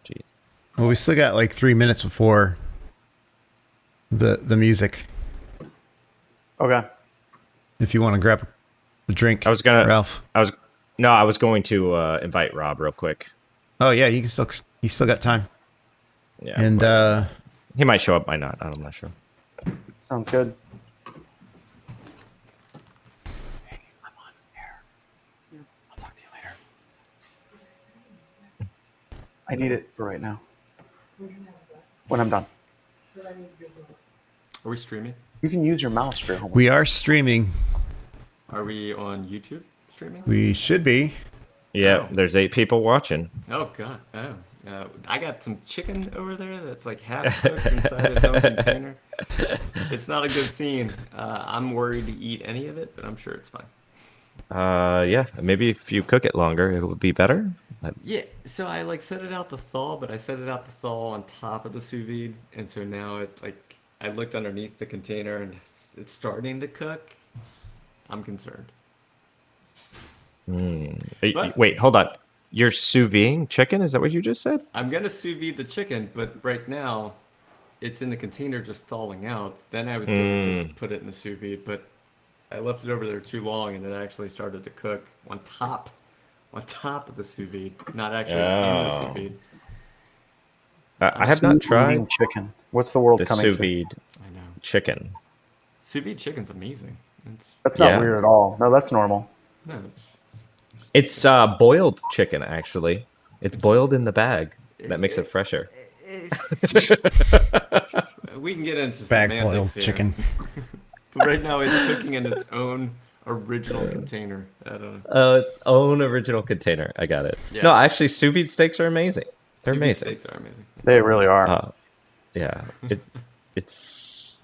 Jeez. Well, we still got like 3 minutes before the music. Okay. If you want to grab a drink, Ralph. I was going to invite Rob real quick. Oh yeah, you still got time. Yeah, and he might show up, might not. I'm not sure. Sounds good. Hey, I'm on air. I'll talk to you later. I need it for right now. When I'm done. Are we streaming? You can use your mouse for your homework. We are streaming. Are we on YouTube streaming? We should be. Yeah, there's 8 people watching. Oh god. Oh. I got some chicken over there that's like half cooked inside its own container. It's not a good scene. I'm worried to eat any of it, but I'm sure it's fine. Yeah, maybe if you cook it longer, it would be better. Yeah, so I like set it out to thaw, but I set it out to thaw on top of the sous vide, and so now it like I looked underneath the container and it's starting to cook. I'm concerned. Wait, hold on. You're sous videing chicken? Is that what you just said? I'm gonna sous vide the chicken, but right now it's in the container just thawing out. Then I was gonna just put it in the sous vide, but I left it over there too long and it actually started to cook on top of the sous vide, not actually in the sous vide. I have not tried chicken. What's the world the coming sous to? vide chicken. Sous vide chicken's amazing. That's not weird at all. No, that's normal. No, It's boiled chicken, actually. It's boiled in the bag. That makes it fresher. we can get into Bag semantics boiled here. chicken. But right now it's cooking in its own original container. I don't know. Its own original container. I got it. Yeah. No, actually, sous vide steaks are amazing. They're Sous vide amazing. steaks are amazing. They really are. Yeah, it's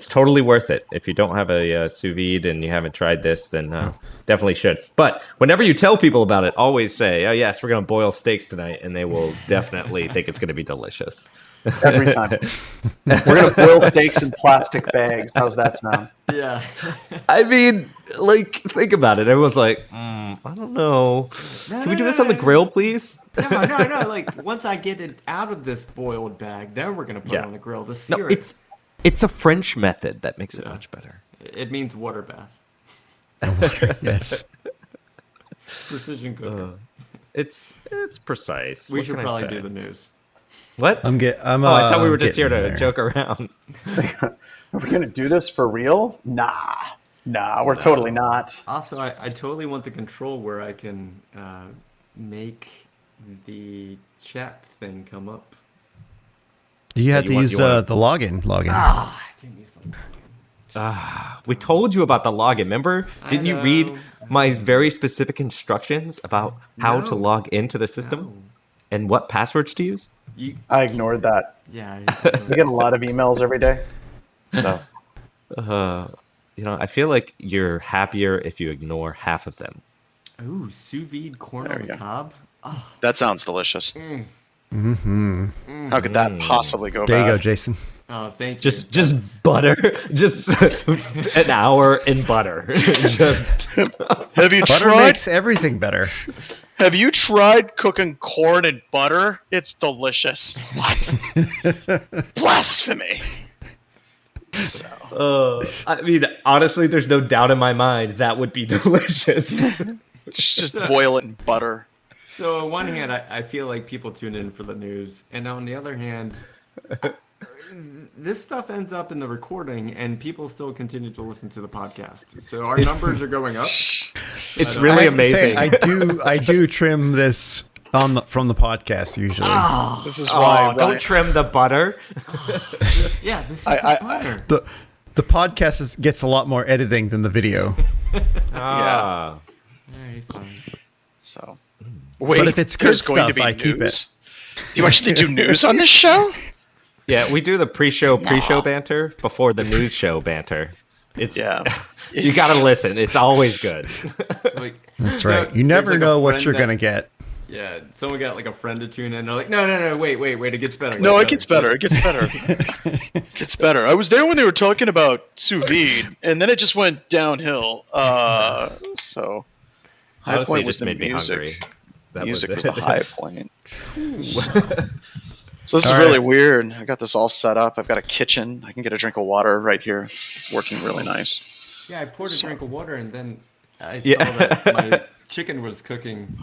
totally worth it. If you don't have a sous vide and you haven't tried this, then definitely should. But whenever you tell people about it, always say, "Oh yes, we're going to boil steaks tonight," and they will definitely think it's going to be delicious. Every time. We're going to boil steaks in plastic bags. How's that sound? Yeah. I mean, like, think about it. Everyone's like, I don't know. Can we do this on the grill, please? No. Like, once I get it out of this boiled bag, then we're going to put it on the grill to sear it. It's a French method that makes it much better. It means water bath. Yes. Precision cooking. It's precise. We What should can I probably say? do the news. What? I thought we were just here to joke around. Are we going to do this for real? Nah, we're totally not. Also, I totally want the control where I can make the chat thing come up. You have to use the login. I didn't use the We told you about the login. Remember? Didn't you read my very specific instructions about how to log into the system and what passwords to use? I ignored that. Yeah. We get a lot of emails every day. So, I feel like you're happier if you ignore half of them. Ooh, sous vide corn on the cob. Oh. That sounds delicious. Mm-hmm. How could that possibly go There bad? you go, Jason. Oh, thank you. Just butter. Just an hour in butter. Have you Butter tried? makes everything better. Have you tried cooking corn in butter? It's delicious. What? Blasphemy. So. I mean, honestly, there's no doubt in my mind that would be delicious. Just boil it in butter. So on one hand, I feel like people tune in for the news, and on the other hand, this stuff ends up in the recording, and people still continue to listen to the podcast. So our numbers are going up. It's really amazing. I do trim this from the podcast usually. This is why. Don't trim the butter. Yeah, this is the butter. The podcast gets a lot more editing than the video. Ah. Very fun. So, wait, But if it's good there's going to stuff, be I news? keep it. Do you actually do news on this show? Yeah, we do the pre-show banter before the news show banter. It's you got to listen. It's always good. Like, That's right. You never know what you're gonna get. Yeah, someone got like a friend to tune in. They're like, no, wait, it gets better. No, it gets better. It gets better. It gets better. I was there when they were talking about sous vide, and then it just went downhill. So high Honestly, point it was just the made me music. hungry. That Music was it. the high point. So this is really weird. I got this all set up. I've got a kitchen. I can get a drink of water right here. It's working really nice. Yeah, I poured a drink of water and then I saw that my chicken was cooking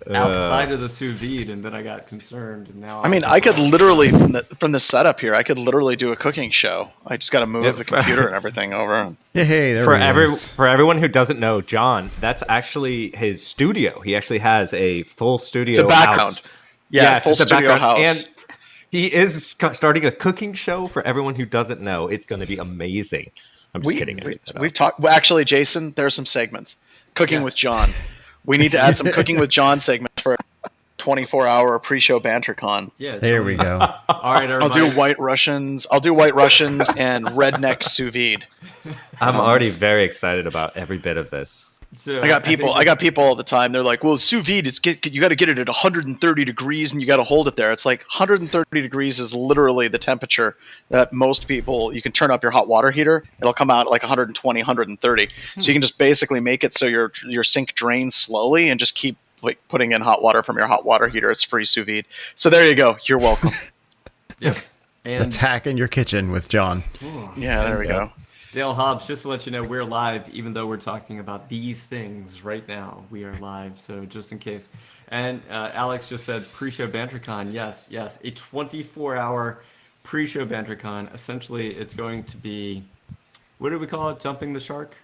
outside of the sous vide, and then I got concerned. And now I could literally from the setup here, I could literally do a cooking show. I just got to move the computer and everything over. Yeah, hey, there for everyone who doesn't know, John, that's actually his studio. He actually has a full studio. It's a background. House. Yeah, full studio house. And he is starting a cooking show for everyone who doesn't know. It's going to be amazing. I'm just kidding. We've talked. Well, actually, Jason, there are some segments. Cooking with John. We need to add some Cooking with John segments for a 24-hour pre-show BanterCon. Yeah, there we go. All right, everybody. I'll do White Russians and redneck sous vide. I'm already very excited about every bit of this. So I got people all the time. They're like, "Well, sous vide, you got to get it at 130 degrees and you got to hold it there." It's like 130 degrees is literally the temperature that most people. You can turn up your hot water heater; it'll come out at like 120, 130. So you can just basically make it so your sink drains slowly and just keep like putting in hot water from your hot water heater. It's free sous vide. So there you go. You're welcome. Yep. And let's hack in your kitchen with John. Yeah, there we go. Dale Hobbs, just to let you know, we're live, even though we're talking about these things right now. We are live, so just in case. And Alex just said pre-show BanterCon. Yes, a 24-hour pre-show BanterCon. Essentially, it's going to be, what do we call it? Jumping the shark?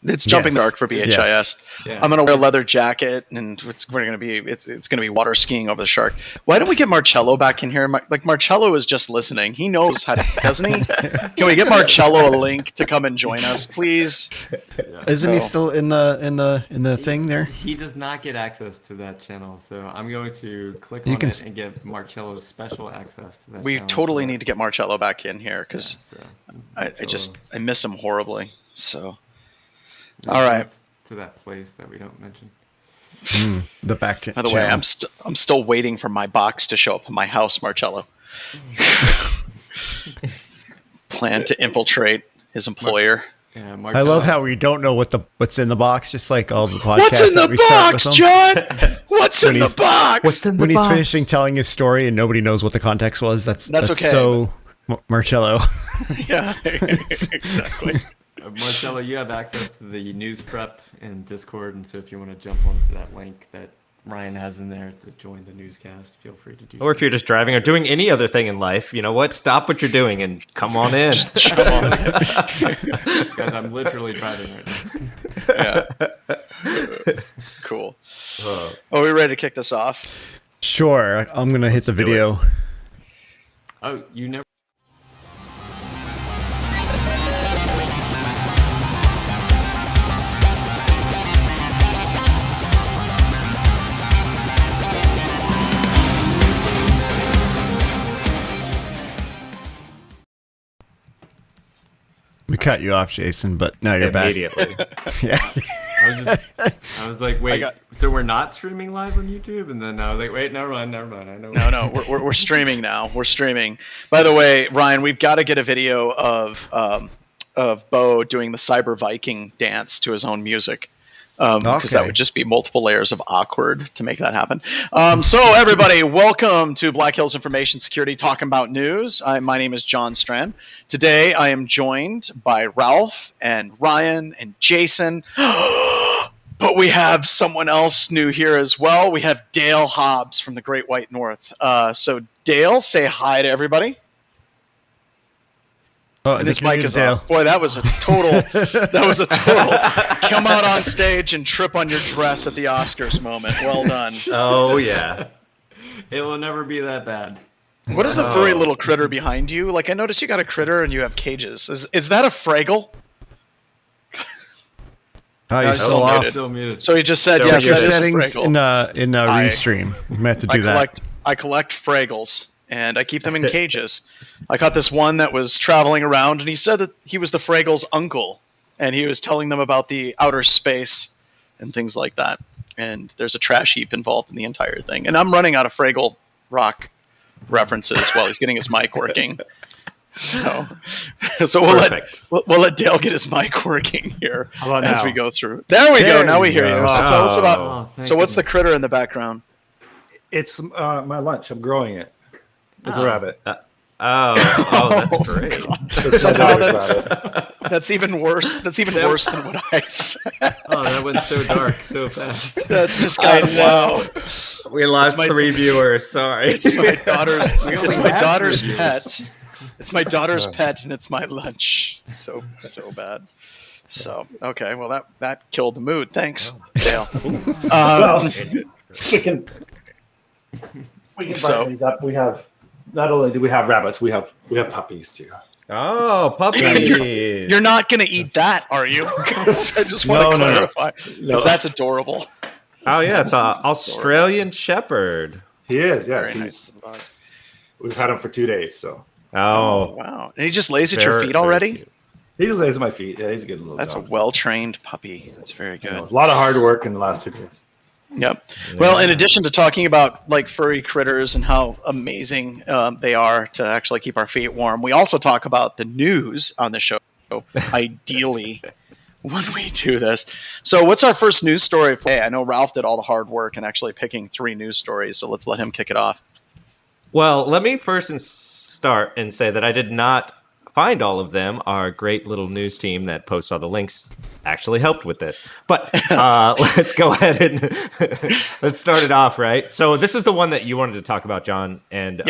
It's jumping the arc for BHIS. Yes. Yeah. I'm gonna wear a leather jacket, and it's gonna be water skiing over the shark. Why don't we get Marcello back in here? Marcello is just listening. He knows how to, doesn't he? Can we get Marcello a link to come and join us, please? Yeah. Isn't he still in the thing there? He does not get access to that channel, so I'm going to click on it and get Marcello special access to that. We channel, totally need to get Marcello back in here because I miss him horribly. So. Yeah, all right. To that place that we don't mention. The back. By the way, I'm still waiting for my box to show up in my house, Marcello. Plan to infiltrate his employer. Yeah, I love how we don't know what's in the box, just like all the podcasts. What's in the box, John? What's in the box? When he's finishing telling his story and nobody knows what the context was, that's okay. So Marcello. Yeah, exactly. Marcello, you have access to the news prep in Discord, and so if you want to jump onto that link that Ryan has in there to join the newscast, feel free to do so. Or if you're just driving or doing any other thing in life, you know what? Stop what you're doing and come on in. Guys, I'm literally driving right now. Yeah. Cool. Are we ready to kick this off? Sure. I'm going to hit the video. Oh, you never... We cut you off, Jason, but now you're immediately. Back. Yeah. I was like, wait, so we're not streaming live on YouTube? And then I was like, wait, never mind. I know. No, we're streaming now. We're streaming. By the way, Ryan, we've got to get a video of Bo doing the Cyber Viking dance to his own music. Because that would just be multiple layers of awkward to make that happen. So everybody, welcome to Black Hills Information Security Talking About News. My name is John Strand. Today I am joined by Ralph and Ryan and Jason. But we have someone else new here as well. We have Dale Hobbs from the Great White North. So Dale, say hi to everybody. Oh, and his mic is off. Boy, that was a total come out on stage and trip on your dress at the Oscars moment. Well done. Oh, yeah. It will never be that bad. What is the furry little critter behind you? Like, I noticed you got a critter and you have cages. Is that a Fraggle? Oh, you're still off. Still muted. So he just said, yes, your settings in Restream. You might have to do that. I collect Fraggles. And I keep them in cages. I caught this one that was traveling around, and he said that he was the Fraggle's uncle, and he was telling them about the outer space and things like that. And there's a trash heap involved in the entire thing. And I'm running out of Fraggle rock references while he's getting his mic working. So Perfect. we'll let Dale get his mic working here How about as now? we go through. There we go. Now we hear you. So tell us about. thank So what's the goodness. critter in the background? It's my lunch. I'm growing it. It's a rabbit. That's great. It's my Somehow daughter's rabbit. That's even worse. That's even worse than what I said. Oh, that went so dark so fast. That's just got wow. We lost It's my- 3 viewers. Sorry. It's my daughter's. only It's my have daughter's 3 pet. It's my daughter's pet, and it's my lunch. So bad. So okay, well that killed the mood. Thanks, Dale. We can So- brighten these up. We have not only do we have rabbits, we have puppies too. Oh, puppies. You're not gonna eat that, are you? I just want to No, no, no. clarify because that's adorable. Oh, yeah. It's an Australian Shepherd. He is, yes. Very nice. We've had him for 2 days, so Oh, Wow! And he just lays at your very- feet very already. cute. he just lays at my feet. Yeah, he's a good little That's a dog. well-trained puppy. That's very You know, good. a lot of hard work in the last 2 days. Yep. Well, in addition to talking about like furry critters and how amazing they are to actually keep our feet warm, we also talk about the news on the show. Ideally, when we do this. So, what's our first news story? Hey, I know Ralph did all the hard work and actually picking 3 news stories. So let's let him kick it off. Well, let me first start and say that I did not find all of them. Our great little news team that posts all the links actually helped with this. But let's go ahead and let's start it off, right? So this is the one that you wanted to talk about, John, and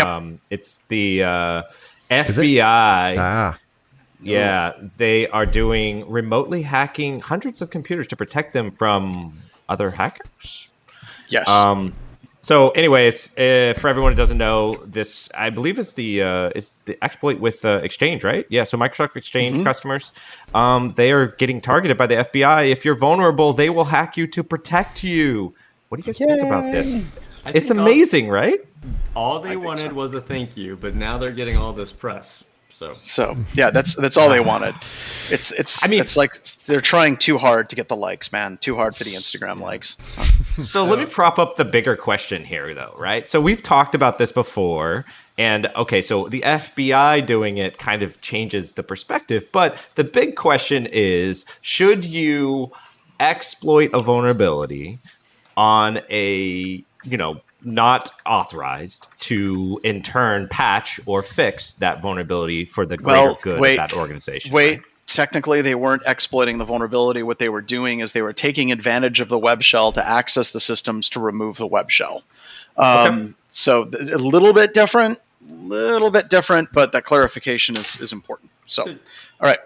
it's the FBI. Yeah, they are doing remotely hacking hundreds of computers to protect them from other hackers. Yes. So, anyways, for everyone who doesn't know, this I believe is the exploit with Exchange, right? Yeah. So Microsoft Exchange customers, they are getting targeted by the FBI. If you're vulnerable, they will hack you to protect you. What do you guys think about this? It's amazing, right? All they wanted was a thank you, but now they're getting all this press. So yeah, that's all they wanted. I mean, it's like they're trying too hard to get the likes, man. Too hard for the Instagram likes. So let me prop up the bigger question here, though, right? So we've talked about this before, and okay, so the FBI doing it kind of changes the perspective, but the big question is, should you exploit a vulnerability on a, not authorized to in turn patch or fix that vulnerability for the greater good of that organization? Wait, technically they weren't exploiting the vulnerability. What they were doing is they were taking advantage of the web shell to access the systems to remove the web shell. So a little bit different, but that clarification is important. So all right.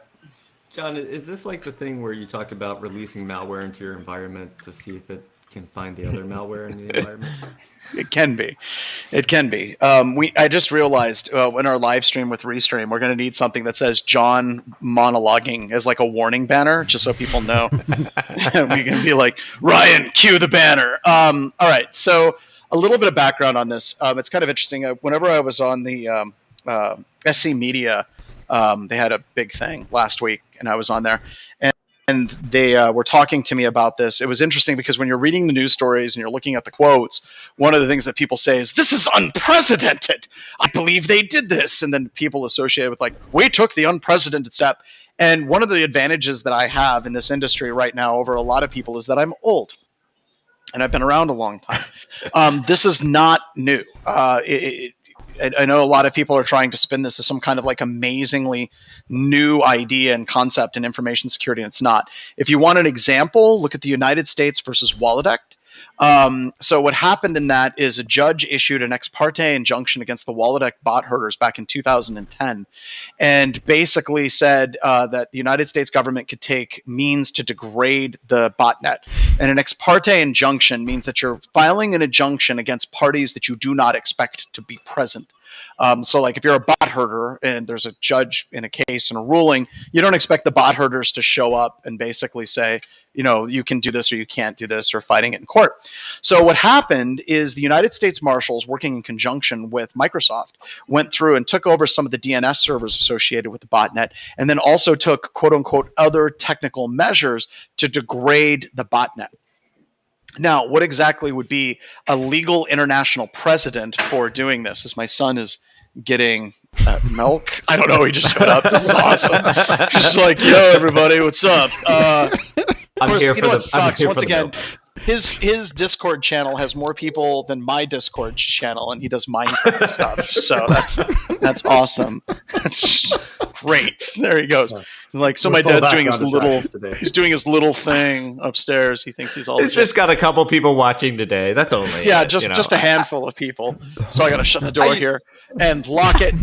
John, is this like the thing where you talked about releasing malware into your environment to see if it can find the other malware in the environment? It can be. I just realized in our live stream with Restream, we're going to need something that says John monologuing as like a warning banner, just so people know. We can be like, Ryan, cue the banner. All right. So a little bit of background on this. It's kind of interesting. Whenever I was on the SC Media, they had a big thing last week, and I was on there. And they were talking to me about this. It was interesting because when you're reading the news stories and you're looking at the quotes, one of the things that people say is, this is unprecedented. I believe they did this. And then people associate with like, we took the unprecedented step. And one of the advantages that I have in this industry right now over a lot of people is that I'm old. And I've been around a long time. This is not new. I know a lot of people are trying to spin this as some kind of like amazingly new idea and concept in information security, and it's not. If you want an example, look at the United States versus Wolodeck. So what happened in that is a judge issued an ex parte injunction against the Wolodeck bot herders back in 2010 and basically said that the United States government could take means to degrade the botnet. And an ex parte injunction means that you're filing an injunction against parties that you do not expect to be present. So like if you're a bot herder and there's a judge in a case and a ruling, you don't expect the bot herders to show up and basically say, you can do this or you can't do this, or fighting it in court. So what happened is the United States Marshals, working in conjunction with Microsoft, went through and took over some of the DNS servers associated with the botnet, and then also took quote unquote other technical measures to degrade the botnet. Now, what exactly would be a legal international precedent for doing this? As my son is getting milk. I don't know. He just showed up. This is awesome. Just like, yo, everybody, what's up? I'm here for what sucks? Once the again, milk. his Discord channel has more people than my Discord channel, and he does Minecraft stuff. So that's awesome. That's great. There he goes. He's like, so my dad's doing he's doing his little thing upstairs. He thinks he's all. It's just got a couple people watching today. That's only just a handful of people. So I got to shut the door here and lock it.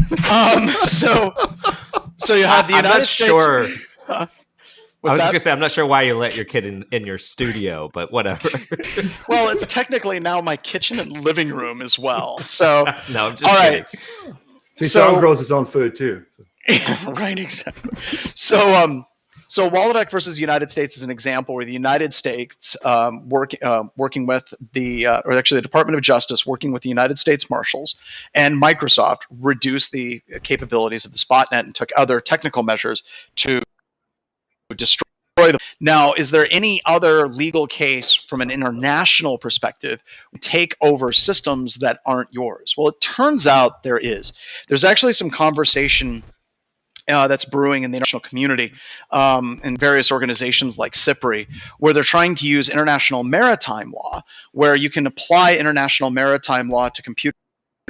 So you have the United States. Sure. I was that? just gonna say, I'm not sure why you let your kid in your studio, but whatever. Well, it's technically now my kitchen and living room as well. So no, I'm just all kidding. right. See, John grows his own food too. Right, exactly. So Wolodeck versus United States is an example where the United States working with or actually the Department of Justice working with the United States Marshals and Microsoft reduced the capabilities of the SpotNet and took other technical measures to destroy them. Now, is there any other legal case from an international perspective take over systems that aren't yours? Well, it turns out there is. There's actually some conversation that's brewing in the international community in various organizations like CIPRI, where they're trying to use international maritime law, where you can apply international maritime law to computer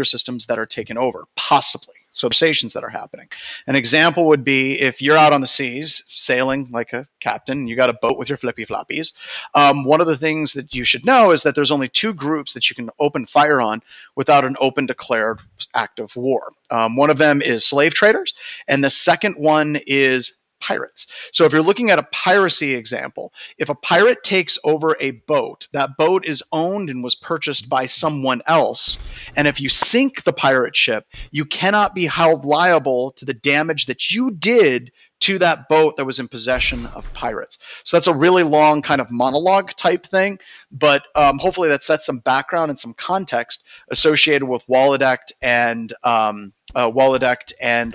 systems that are taken over, possibly. So conversations that are happening. An example would be if you're out on the seas sailing like a captain, you got a boat with your flippy floppies. One of the things that you should know is that there's only two groups that you can open fire on without an open declared act of war. One of them is slave traders, and the second one is pirates. So if you're looking at a piracy example, if a pirate takes over a boat, that boat is owned and was purchased by someone else. And if you sink the pirate ship, you cannot be held liable to the damage that you did to that boat that was in possession of pirates. So that's a really long kind of monologue type thing, but hopefully that sets some background and some context associated with Wolodeck and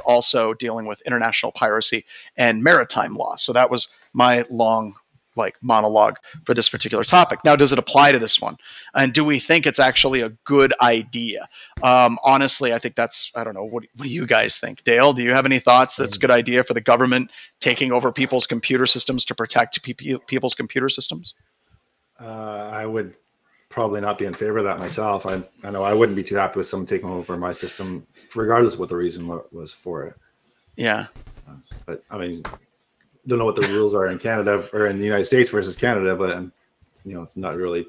also dealing with international piracy and maritime law. So that was my long monologue for this particular topic. Now, does it apply to this one? And do we think it's actually a good idea? Honestly, I think I don't know. What do you guys think? Dale, do you have any thoughts that's a good idea for the government taking over people's computer systems to protect people's computer systems? I would probably not be in favor of that myself. I know I wouldn't be too happy with someone taking over my system, regardless of what the reason was for it. Yeah. But I mean, don't know what the rules are in Canada or in the United States versus Canada, but it's not really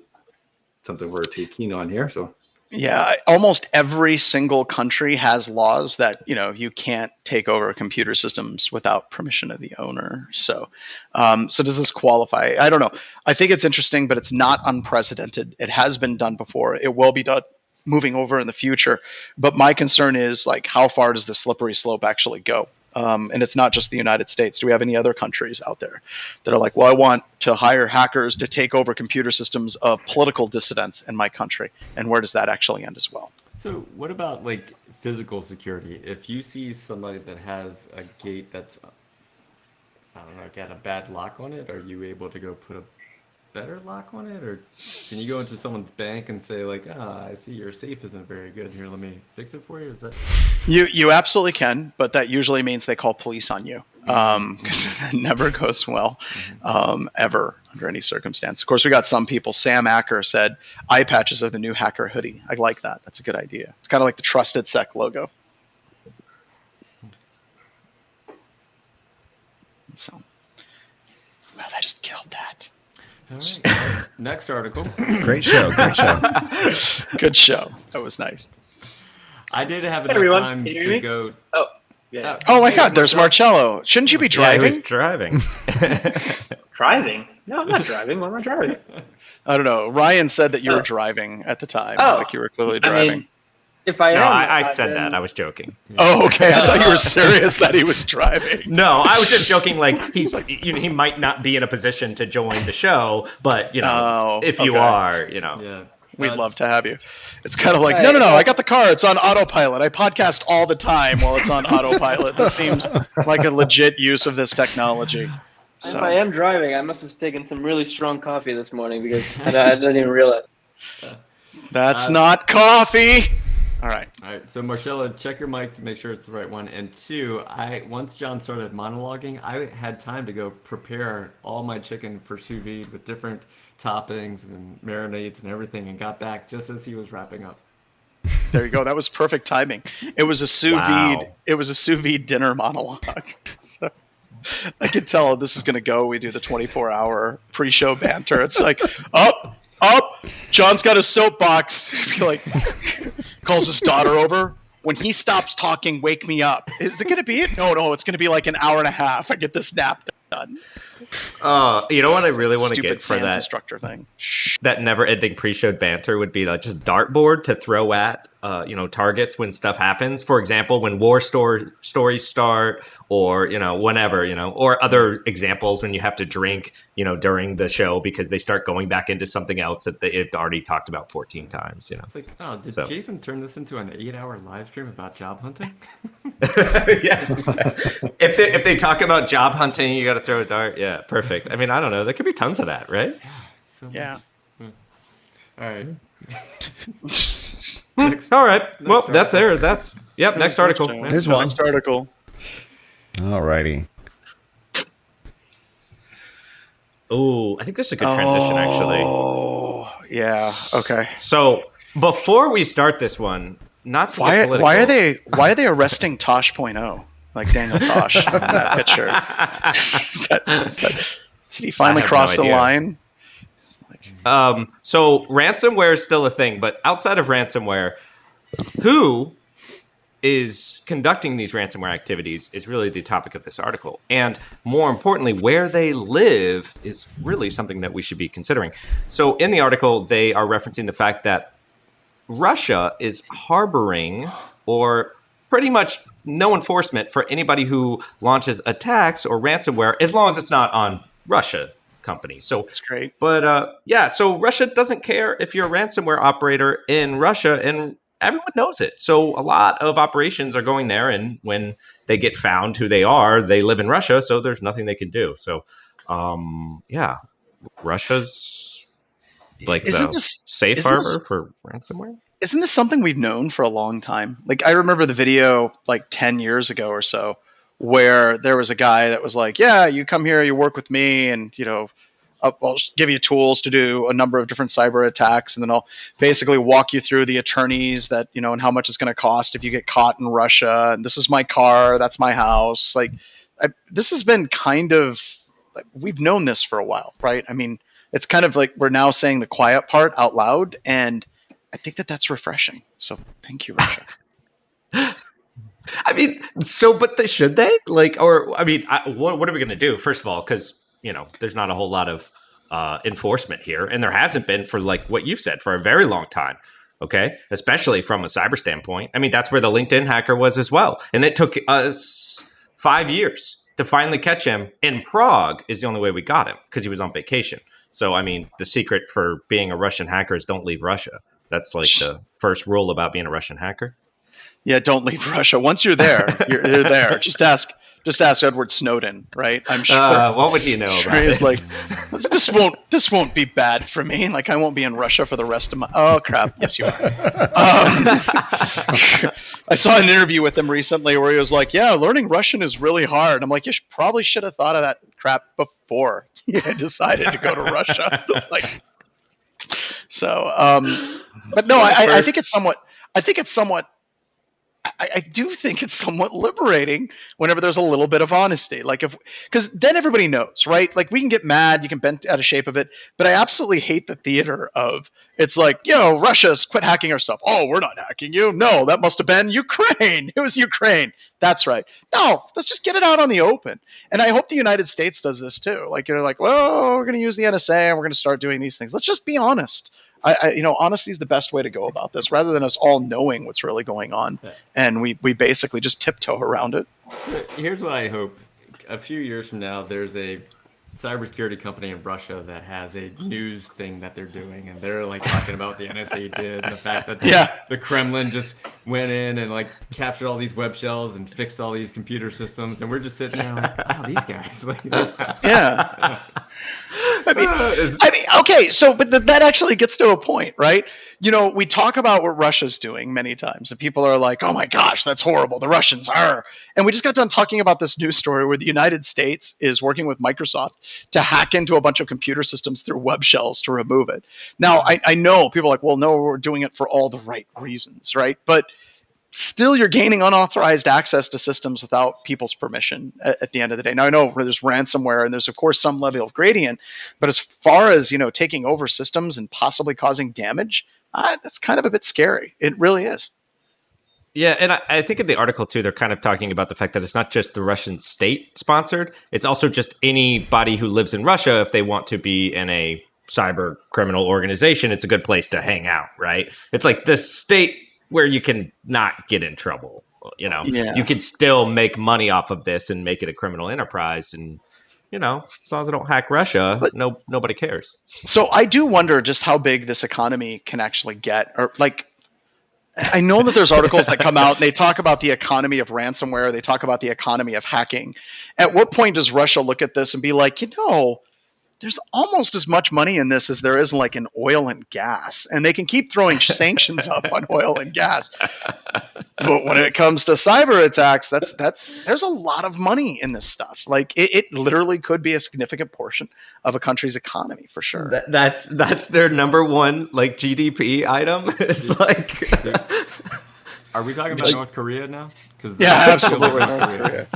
something we're too keen on here. So yeah, almost every single country has laws that you can't take over computer systems without permission of the owner. So does this qualify? I don't know. I think it's interesting, but it's not unprecedented. It has been done before. It will be done moving over in the future. But my concern is how far does the slippery slope actually go? And it's not just the United States. Do we have any other countries out there that are like, well, I want to hire hackers to take over computer systems of political dissidents in my country? And where does that actually end as well? So what about physical security? If you see somebody that has a gate that's, I don't know, got a bad lock on it, are you able to go put a better lock on it? Or can you go into someone's bank and say I see your safe isn't very good here, let me fix it for you? Is that you absolutely can, but that usually means they call police on you, because that never goes well, ever under any circumstance. Of course, we got some people. Sam Acker said eye patches are the new hacker hoodie. I like that. That's a good idea. It's kind of like the Trusted Sec logo. So well, I just killed that. all right? Next article. Great show. Good show. That was nice. I did have Hey, enough everyone. time Can you hear to me? go. Oh, yeah. Oh my God, there's Marcello. Shouldn't you be Yeah, driving? he was driving. Driving? No, I'm not driving. Why am I driving? I don't know. Ryan said that you were driving at the time. Oh. Like you were clearly driving. I mean, if I No, am, I said then- that. I was joking. Oh, okay. I thought you were serious that he was driving. No, I was just joking. He might not be in a position to join the show, but if you okay. are, Yeah. We'd love to have you. It's kind of like, no, I got the car. It's on autopilot. I podcast all the time while it's on autopilot. This seems like a legit use of this technology. If I am driving, I must have taken some really strong coffee this morning because I didn't even realize. That's not coffee. All right. All right. So Marcella, check your mic to make sure it's the right one. And two, once John started monologuing, I had time to go prepare all my chicken for sous vide with different toppings and marinades and everything, and got back just as he was wrapping up. There you go. That was perfect timing. It was a sous vide. It was a sous vide dinner monologue. So I could tell this is going to go. We do the 24-hour pre-show banter. It's like up. John's got a soapbox. Like calls his daughter over. When he stops talking, wake me up. Is it going to be it? No. It's going to be like an hour and a half. I get this nap done. You know what I really want to get for that instructor thing? That never-ending pre-show banter would be like just dartboard to throw at targets when stuff happens. For example, when war stories start, or whenever, or other examples when you have to drink during the show because they start going back into something else that they've already talked about 14 times. It's like, did Jason turn this into an 8-hour live stream about job hunting? Yes. If they talk about job hunting, you got to throw a dart. Yeah, perfect. I mean, I don't know. There could be tons of that, right? Yeah. All right. All right. Well, that's there. That's next article. There's one. Next article. Alrighty. Oh, I think this is a good transition, actually. Oh, yeah. Okay. So before we start this one, not to get political, why are they arresting Tosh.0 like Daniel Tosh in that picture? Did he finally cross the line? So ransomware is still a thing, but outside of ransomware, who is conducting these ransomware activities is really the topic of this article. And more importantly, where they live is really something that we should be considering. So in the article, they are referencing the fact that Russia is harboring or pretty much no enforcement for anybody who launches attacks or ransomware, as long as it's not on Russia companies. So that's great. But so Russia doesn't care if you're a ransomware operator in Russia, and everyone knows it. So a lot of operations are going there, and when they get found who they are, they live in Russia, so there's nothing they can do. So Russia's like safe harbor for ransomware. Isn't this something we've known for a long time? Like, I remember the video like 10 years ago or so, where there was a guy that was like, yeah, you come here, you work with me, and I'll give you tools to do a number of different cyber attacks, and then I'll basically walk you through the attorneys that, and how much it's going to cost if you get caught in Russia. And this is my car, that's my house. Like, this has been kind of like, we've known this for a while, right? I mean, it's kind of like we're now saying the quiet part out loud, and I think that that's refreshing. So thank you, Russia. I mean, but should they? Like, or, I mean, what are we going to do? First of all, because, there's not a whole lot of enforcement here. And there hasn't been for, like what you've said, for a very long time. Okay. Especially from a cyber standpoint. I mean, that's where the LinkedIn hacker was as well. And it took us 5 years to finally catch him. In Prague is the only way we got him, because he was on vacation. So, I mean, the secret for being a Russian hacker is don't leave Russia. That's like the first rule about being a Russian hacker. Yeah, don't leave Russia. Once you're there, you're there. Just ask Edward Snowden, right? I'm sure. What would he know about it? He's like, this won't be bad for me. Like, I won't be in Russia for the rest of my. Oh crap! Yes, you are. I saw an interview with him recently where he was like, "Yeah, learning Russian is really hard." I'm like, probably should have thought of that crap before you decided to go to Russia. Like, so, but no, I think it's somewhat. I do think it's somewhat liberating whenever there's a little bit of honesty. Like, because then everybody knows, right? Like, we can get mad, you can bend out of shape of it, but I absolutely hate the theater of, it's like, Russia's quit hacking our stuff. Oh, we're not hacking you. No, that must have been Ukraine. It was Ukraine. That's right. No, let's just get it out on the open. And I hope the United States does this too. Like, you're like, well, we're going to use the NSA and we're going to start doing these things. Let's just be honest. Honesty is the best way to go about this, rather than us all knowing what's really going on, and we basically just tiptoe around it. So here's what I hope: a few years from now, there's a cybersecurity company in Russia that has a news thing that they're doing, and they're like talking about what the NSA did, and the fact that the Kremlin just went in and like captured all these web shells and fixed all these computer systems, and we're just sitting there like, wow, these guys. Like, yeah. I mean, okay. So, but that actually gets to a point, right? we talk about what Russia's doing many times, and people are like, oh my gosh, that's horrible. The Russians are. And we just got done talking about this news story where the United States is working with Microsoft to hack into a bunch of computer systems through web shells to remove it. Now, I know people are like, well, no, we're doing it for all the right reasons, right? But still, you're gaining unauthorized access to systems without people's permission at the end of the day. Now, I know there's ransomware and there's, of course, some level of gradient. But as far as, taking over systems and possibly causing damage, that's kind of a bit scary. It really is. Yeah, and I think in the article, too, they're kind of talking about the fact that it's not just the Russian state sponsored. It's also just anybody who lives in Russia, if they want to be in a cyber criminal organization, it's a good place to hang out, right? It's like the state where you can not get in trouble. You can still make money off of this and make it a criminal enterprise. And, as long as I don't hack Russia, nobody cares. So I do wonder just how big this economy can actually get. Or I know that there's articles that come out and they talk about the economy of ransomware. They talk about the economy of hacking. At what point does Russia look at this and be like, there's almost as much money in this as there is like in oil and gas, and they can keep throwing sanctions up on oil and gas. But when it comes to cyber attacks, there's a lot of money in this stuff. Like it literally could be a significant portion of a country's economy for sure. That's their number one GDP item. It's like, are we talking about North Korea now? Absolutely North Korea.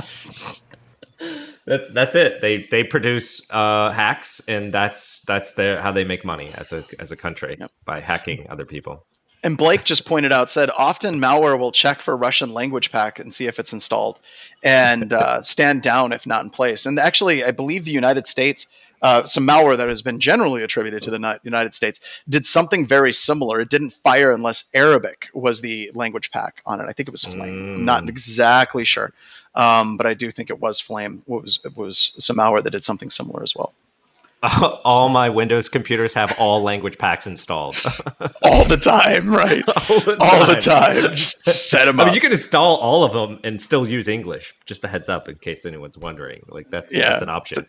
That's it. They produce hacks, and that's how they make money as a country, by hacking other people. And Blake just pointed out, said often malware will check for Russian language pack and see if it's installed, and stand down if not in place. And actually, I believe the United States, some malware that has been generally attributed to the United States, did something very similar. It didn't fire unless Arabic was the language pack on it. I think it was Flame. I'm not exactly sure. But I do think it was Flame. It was some malware that did something similar as well. All my Windows computers have all language packs installed. All the time, right? All the time. Just set them up. You can install all of them and still use English. Just a heads up in case anyone's wondering. That's an option.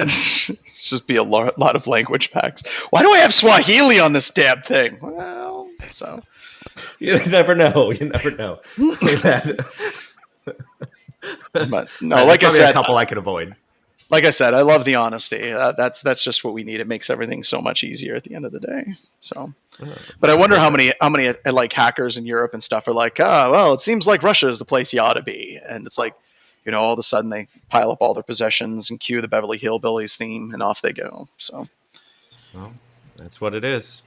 Just be a lot of language packs. Why do I have Swahili on this damn thing? Well, so. You never know. You never know. But no, like I said, a couple I could avoid. Like I said, I love the honesty. That's just what we need. It makes everything so much easier at the end of the day. So, but I wonder how many like hackers in Europe and stuff are like, well, it seems like Russia is the place you ought to be, and it's like, all of a sudden they pile up all their possessions and cue the Beverly Hillbillies theme, and off they go. So, well, that's what it is.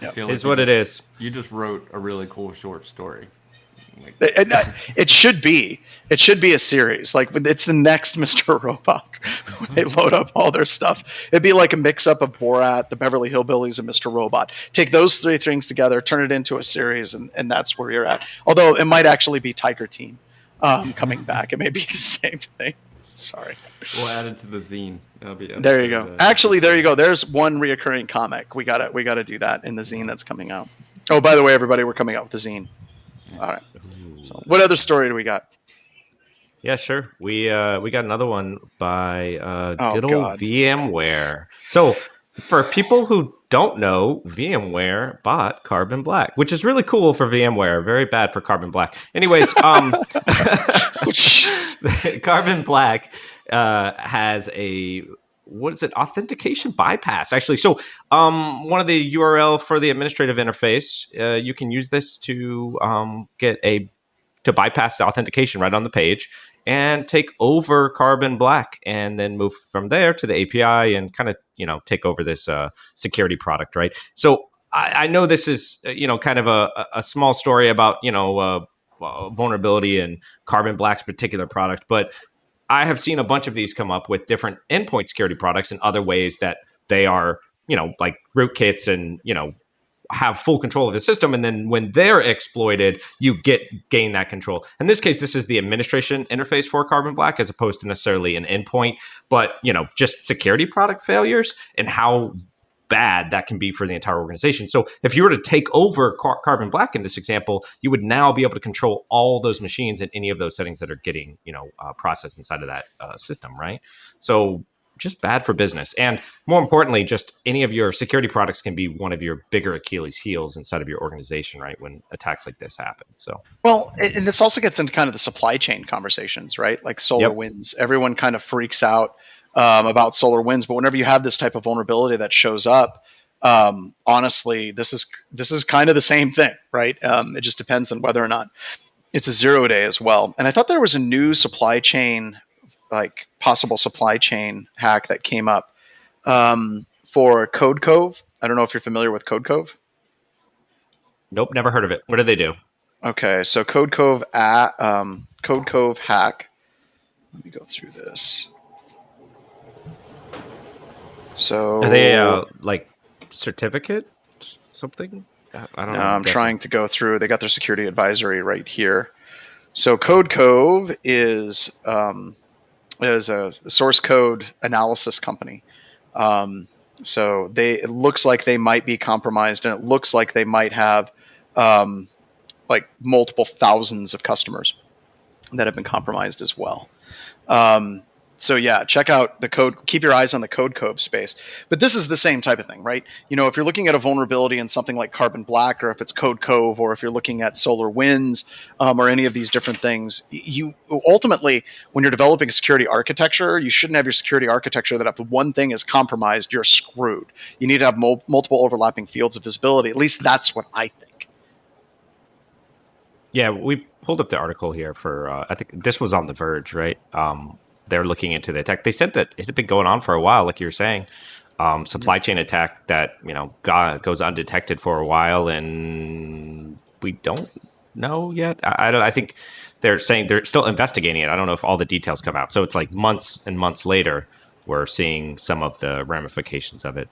Yep. It's what it is. You just wrote a really cool short story. It should be a series. Like, it's the next Mr. Robot. When they load up all their stuff, it'd be like a mix-up of Borat, the Beverly Hillbillies, and Mr. Robot. Take those three things together, turn it into a series, and that's where you're at. Although it might actually be Tiger Team coming back. It may be the same thing. Sorry. We'll add it to the zine. There you go. Actually, there you go. There's one reoccurring comic. We gotta do that in the zine that's coming out. Oh, by the way, everybody, we're coming out with the zine. All right. So, what other story do we got? Yeah, sure. We got another one by good old God. VMware. So, for people who don't know, VMware bought Carbon Black, which is really cool for VMware. Very bad for Carbon Black. Anyways, Carbon Black has a authentication bypass, actually. So one of the URL for the administrative interface, you can use this to to bypass the authentication right on the page and take over Carbon Black, and then move from there to the API and kind of take over this security product, right? So I know this is kind of a small story about vulnerability in Carbon Black's particular product, but I have seen a bunch of these come up with different endpoint security products and other ways that they are, like rootkits and, have full control of the system. And then when they're exploited, you gain that control. In this case, this is the administration interface for Carbon Black, as opposed to necessarily an endpoint, but, just security product failures and how bad that can be for the entire organization. So if you were to take over Carbon Black in this example, you would now be able to control all those machines and any of those settings that are getting, processed inside of that system, right? So just bad for business. And more importantly, just any of your security products can be one of your bigger Achilles heels inside of your organization, right? When attacks like this happen. So, well, and this also gets into kind of the supply chain conversations, right? Like SolarWinds, everyone kind of freaks out about SolarWinds, but whenever you have this type of vulnerability that shows up, honestly, this is kind of the same thing, right? It just depends on whether or not it's a 0-day as well. And I thought there was a new supply chain, like possible supply chain hack that came up for Code Cove. I don't know if you're familiar with Code Cove. nope, never heard of it. What do they do? Okay, so Code Cove hack. Let me go through this. So Are they like certificate something? I don't know. I'm trying to go through. They got their security advisory right here. So Code Cove is a source code analysis company. So it looks like they might be compromised, and it looks like they might have like multiple thousands of customers that have been compromised as well. So yeah, check out the code. Keep your eyes on the Code Cove space. But this is the same type of thing, right? You know, if you're looking at a vulnerability in something like Carbon Black, or if it's Code Cove, or if you're looking at SolarWinds, or any of these different things, you ultimately, when you're developing a security architecture, you shouldn't have your security architecture that if one thing is compromised, you're screwed. You need to have multiple overlapping fields of visibility. At least that's what I think. Yeah, we pulled up the article here for, I think this was on The Verge, right? They're looking into the attack. They said that it had been going on for a while, like you were saying. Supply chain attack that, goes undetected for a while, and we don't know yet. I think they're saying they're still investigating it. I don't know if all the details come out. So it's like months and months later, we're seeing some of the ramifications of it.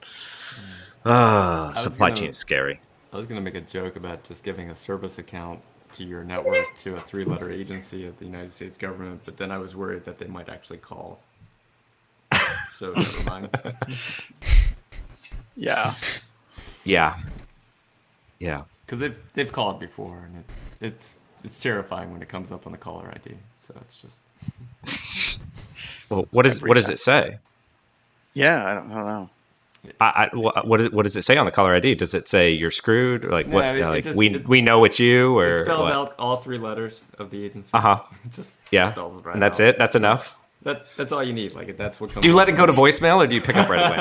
Supply chain is scary. I was going to make a joke about just giving a service account to your network to a 3-letter agency of the United States government, but then I was worried that they might actually call. So never mind. Yeah. Because they've called before, and it's terrifying when it comes up on the caller ID. So it's just. Well, what does it say? Yeah, I don't know. What does it say on the caller ID? Does it say you're screwed? Or like No, what? We know it's you, or it spells what? out all 3 letters of the agency. Just spells it right and that's out. it. That's enough. That's all you need. Like that's what comes. Do you let it go to voicemail, or do you pick up right away?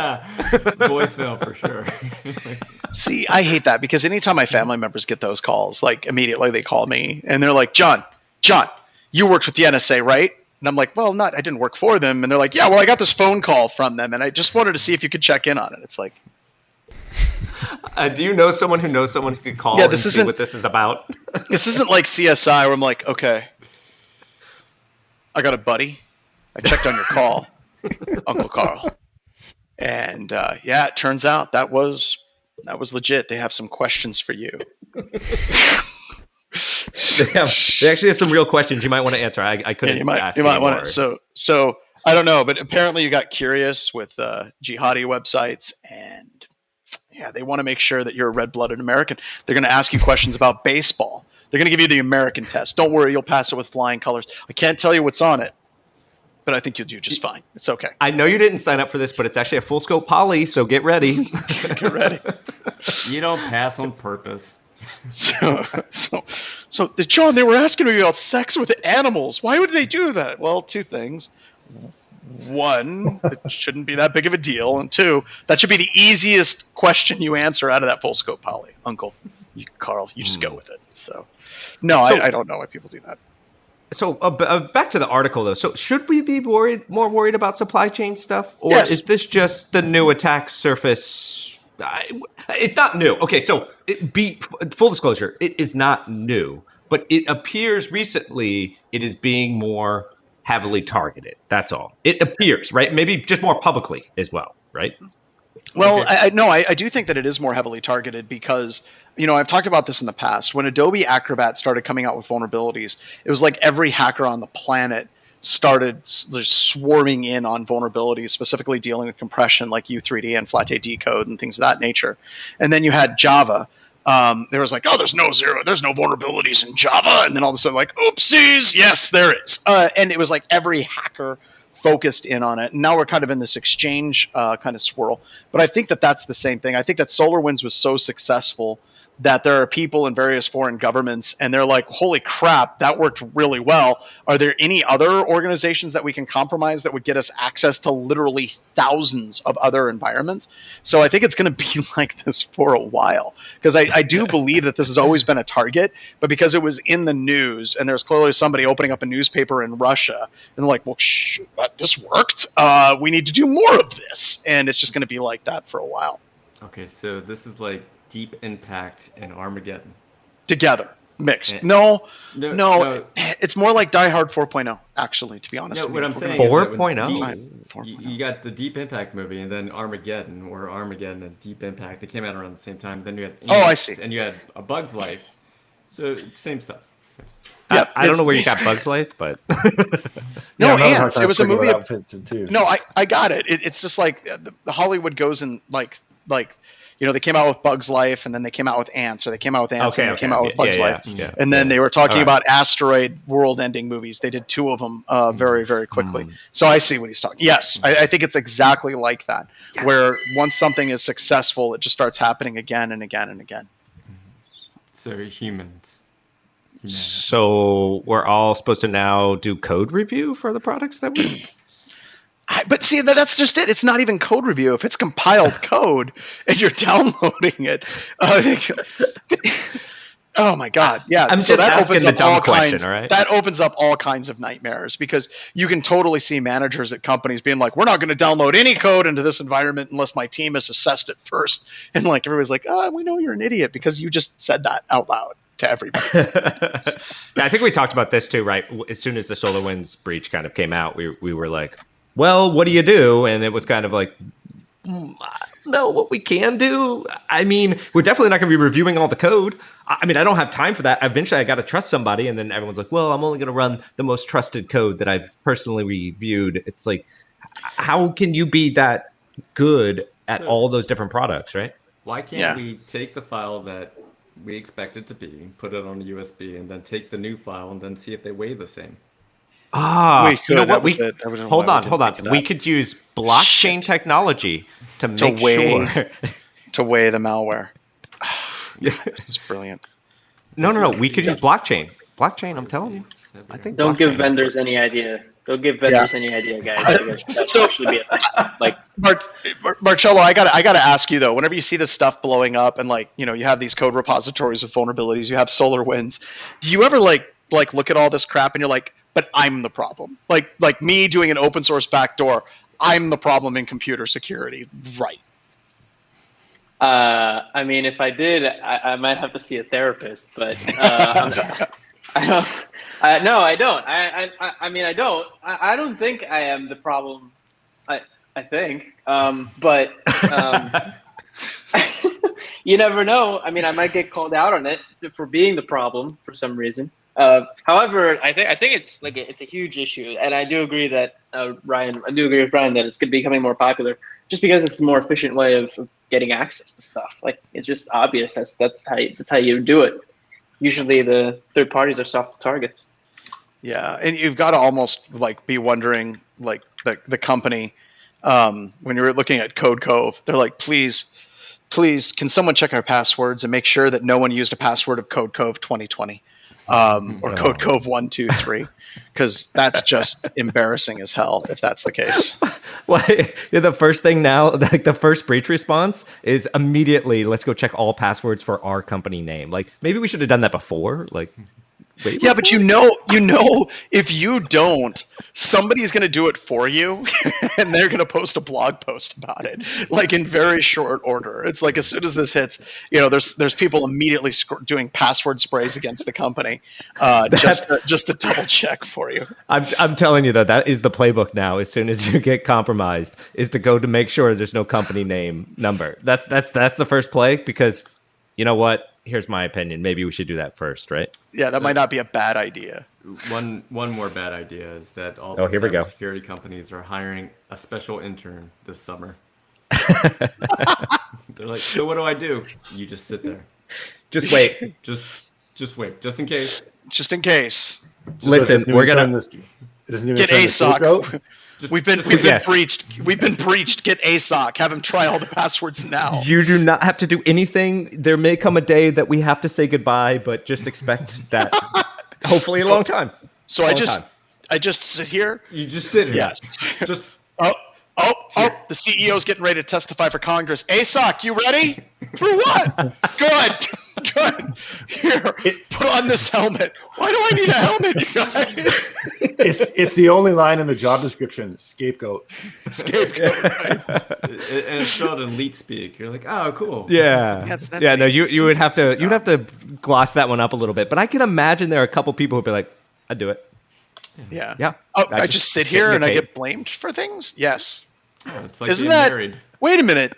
Voicemail for sure. See, I hate that because anytime my family members get those calls, like immediately they call me and they're like, John, you worked with the NSA, right? And I'm like, well, I didn't work for them. And they're like, yeah, well, I got this phone call from them, and I just wanted to see if you could check in on it. It's like, do you know someone who knows someone who could call and see what this is about? This isn't like CSI where I'm like, okay, I got a buddy. I checked on your call, Uncle Carl. And it turns out that was legit. They have some questions for you. They actually have some real questions you might want to answer. I couldn't. You might want to. So I don't know, but apparently you got curious with jihadi websites, and they want to make sure that you're a red-blooded American. They're going to ask you questions about baseball. They're going to give you the American test. Don't worry, you'll pass it with flying colors. I can't tell you what's on it, but I think you'll do just fine. It's okay. I know you didn't sign up for this, but it's actually a full scope poly, so get ready. Get ready. You don't pass on purpose. So, John, they were asking me about sex with animals. Why would they do that? Well, 2 things. 1, it shouldn't be that big of a deal. And 2, that should be the easiest question you answer out of that full scope poly. Uncle, Carl, you just go with it. So, no, I don't know why people do that. So back to the article, though. So should we be more worried about supply chain stuff? Or is this just the new attack surface? It's not new. Okay, so full disclosure, it is not new. But it appears recently it is being more heavily targeted. That's all. It appears, right? Maybe just more publicly as well, right? Well, okay. I do think that it is more heavily targeted because, I've talked about this in the past. When Adobe Acrobat started coming out with vulnerabilities, it was like every hacker on the planet started swarming in on vulnerabilities, specifically dealing with compression like U3D and flat A decode and things of that nature. And then you had Java. There was like, there's no vulnerabilities in Java. And then all of a sudden, like, oopsies, yes, there is. And it was like every hacker focused in on it. And now we're kind of in this exchange kind of swirl. But I think that that's the same thing. I think that SolarWinds was so successful that there are people in various foreign governments, and they're like, holy crap, that worked really well. Are there any other organizations that we can compromise that would get us access to literally thousands of other environments? So I think it's going to be like this for a while, because I do believe that this has always been a target, but because it was in the news, and there's clearly somebody opening up a newspaper in Russia, and they're like, well, this worked. We need to do more of this. And it's just going to be like that for a while. Okay, so this is like Deep Impact and Armageddon together, mixed. No, it's more like Die Hard 4.0, actually, to be honest. No, what I'm saying 4.0. You got the Deep Impact movie, and then Armageddon, or Armageddon and Deep Impact. They came out around the same time. Then you had I see. And you had A Bug's Life. So same stuff. Yeah, I don't know where you got Bug's Life, but no, Ants. It was a movie. Too. No, I got it. It's just like the Hollywood goes and like. They came out with Bug's Life, and then they came out with Ants, or they came out with Ants, and they came out with Bug's Life. Yeah. And then they were talking about asteroid world-ending movies. They did 2 of them very, very quickly. So I see what he's talking. Yes, I think it's exactly like that, where once something is successful, it just starts happening again and again and again. So humans. So we're all supposed to now do code review for the products that we... But see, that's just it. It's not even code review. If it's compiled code and you're downloading it, oh my God, yeah. I'm just asking the dumb question, all right? That opens up all kinds of nightmares, because you can totally see managers at companies being like, "We're not going to download any code into this environment unless my team has assessed it first." And like everybody's like, "Oh, we know you're an idiot because you just said that out loud to everybody." I think we talked about this too, right? As soon as the SolarWinds breach kind of came out, we were like, well, what do you do? And it was kind of like, I don't know what we can do. I mean, we're definitely not going to be reviewing all the code. I mean, I don't have time for that. Eventually, I got to trust somebody. And then everyone's like, well, I'm only going to run the most trusted code that I've personally reviewed. It's like, how can you be that good at all those different products, right? Why can't we take the file that we expect it to be, put it on a USB, and then take the new file and then see if they weigh the same? You know what? Hold on. We could use blockchain technology to make sure to weigh the malware. It's brilliant. No. We could use blockchain. Blockchain. I'm telling you. I think. Don't give vendors any idea. Don't give vendors any idea, guys. Because that's actually be a thing. Like Marcello, I gotta ask you though. Whenever you see this stuff blowing up, and you have these code repositories with vulnerabilities, you have SolarWinds. Do you ever like look at all this crap and you're like, but I'm the problem. Like me doing an open source backdoor, I'm the problem in computer security, right? I mean, if I did, I might have to see a therapist. But I don't. No, I don't. I mean, I don't. I don't think I am the problem. I think, but you never know. I mean, I might get called out on it for being the problem for some reason. However, I think it's like it's a huge issue, and I do agree that Ryan. I do agree with Ryan that it's becoming more popular just because it's a more efficient way of getting access to stuff. Like it's just obvious. That's how you do it. Usually, the third parties are soft targets. Yeah, and you've got to almost be wondering the company when you're looking at Code Cove. They're like, please, can someone check our passwords and make sure that no one used a password of Code Cove 2020. Or Code Cove 123, because that's just embarrassing as hell if that's the case. Well, the first thing now, the first breach response is immediately let's go check all passwords for our company name. Like maybe we should have done that before. Yeah, but you know, if you don't, somebody's going to do it for you, and they're going to post a blog post about it, in very short order. It's like as soon as this hits, there's people immediately doing password sprays against the company, just to double check for you. I'm telling you though, that is the playbook now. As soon as you get compromised, is to go to make sure there's no company name number. That's the first play, because you know what? Here's my opinion. Maybe we should do that first, right? Yeah, that might not be a bad idea. One more bad idea is that all the cybersecurity companies are hiring a special intern this summer. They're like, so what do I do? You just sit there. Just wait. Just wait. Just in case. Just in case. Listen, we're gonna. Get ASOC. We've been preached. We've been preached. Get ASOC. Have him try all the passwords now. You do not have to do anything. There may come a day that we have to say goodbye, but just expect that. Hopefully, in a long time. So I just sit here. You just sit here. Yes. Just the CEO's getting ready to testify for Congress. ASOC, you ready? For what? Good. Here, put on this helmet. Why do I need a helmet, you guys? It's the only line in the job description. Scapegoat. Right? And it's spelled in elite speak. You're like, oh, cool. Yeah. That's No, you would have to. You'd have to gloss that one up a little bit. But I can imagine there are a couple people who'd be like, "I'd do it." Yeah. Yeah. Oh, I just sit here and I get blamed for things? Yes. Oh, it's like Isn't being that married. Wait a minute.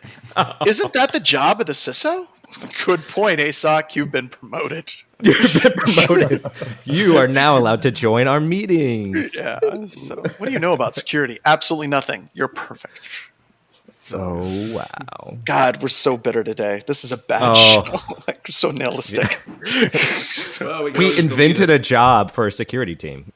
Isn't that the job of the CISO? Good point, ASOC. You've been promoted. You've been promoted. You are now allowed to join our meetings. Yeah. So what do you know about security? Absolutely nothing. You're perfect. So wow. God, we're so bitter today. This is a bad show. Like, we're so nihilistic. Well, We invented a job for a security team.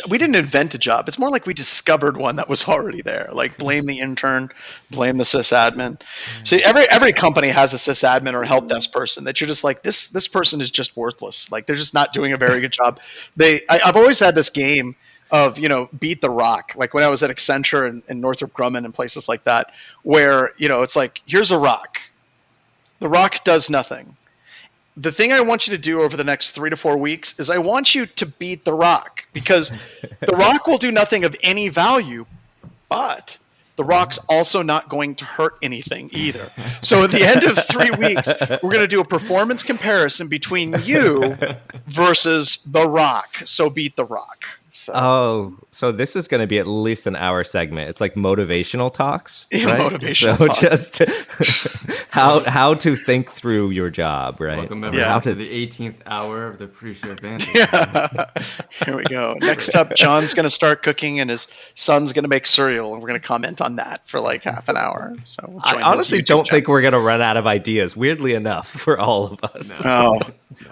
We didn't invent a job. It's more like we discovered one that was already there. Like, blame the intern, blame the sysadmin. See, every company has a sysadmin or a help desk person that you're just like, this person is just worthless. Like, they're just not doing a very good job. I've always had this game of, beat the rock. Like when I was at Accenture and Northrop Grumman and places like that, where, it's like, here's a rock. The rock does nothing. The thing I want you to do over the next 3 to 4 weeks is I want you to beat the rock, because the rock will do nothing of any value, but the rock's also not going to hurt anything either. So at the end of 3 weeks, we're going to do a performance comparison between you versus the rock. So beat the rock. So this is going to be at least an hour segment. It's like motivational talks, right? Motivational so talks. Just how to think through your job, right? Welcome everyone to the 18th hour of the pre-show banter. Yeah. Here we go. Next up, John's going to start cooking and his son's going to make cereal, and we're going to comment on that for like half an hour. So we'll I honestly don't think we're going to run out of ideas, weirdly enough, for all of us. No.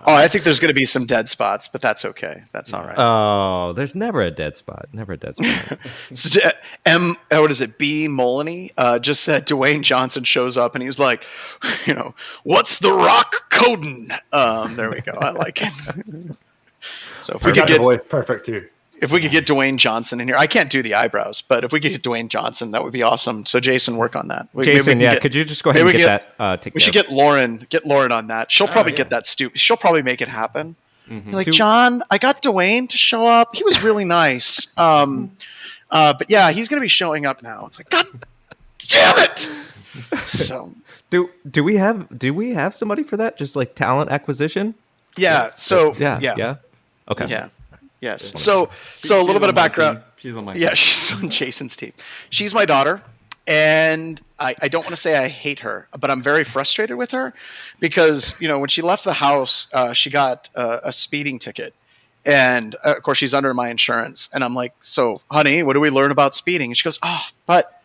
Oh, I think there's going to be some dead spots, but that's okay. That's all right. Oh, there's never a dead spot. Never a dead spot. So, what is it? B. Moloney just said Dwayne Johnson shows up and he's like, what's the rock coding? There we go. I like it. So if we could get voice perfect too. If we could get Dwayne Johnson in here, I can't do the eyebrows, but if we could get Dwayne Johnson, that would be awesome. So Jason, work on that. Jason, could you just go ahead and get that? We should get Lauren on that. She'll probably get that stupid. She'll probably make it happen. Mm-hmm. Like, John, I got Dwayne to show up. He was really nice. But yeah, he's going to be showing up now. It's like, God damn it. So do we have somebody for that? Just like talent acquisition? Yeah. Yes. So yeah. Okay. Yeah. Yes. So a little bit of background. She's on my team. Yeah, she's on Jason's team. She's my daughter, and I don't want to say I hate her, but I'm very frustrated with her because, when she left the house, she got a speeding ticket. And, of course, she's under my insurance. And I'm like, so, honey, what do we learn about speeding? And she goes, but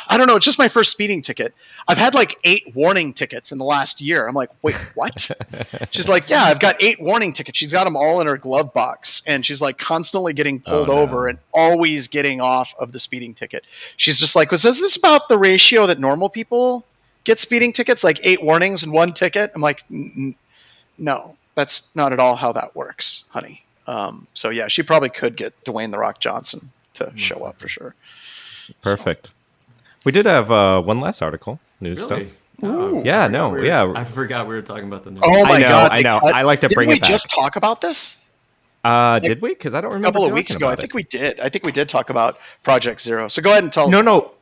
I don't know. It's just my first speeding ticket. I've had like 8 warning tickets in the last year. I'm like, wait, what? She's like, yeah, I've got 8 warning tickets. She's got them all in her glove box. And she's like constantly getting pulled over and always getting off of the speeding ticket. She's just like, is this about the ratio that normal people get speeding tickets? Like 8 warnings and 1 ticket? I'm like, no, that's not at all how that works, honey. So yeah, she probably could get Dwayne "The Rock" Johnson to show up for sure. Perfect. We did have one last article, news stuff. Ooh. Yeah, I forgot we were talking about the news. Oh my God! I know. I like to bring it back. Did we just talk about this? Did we? Because I don't remember. A couple of weeks ago, I think we did. I think we did talk about Project Zero. So go ahead and tell us. No.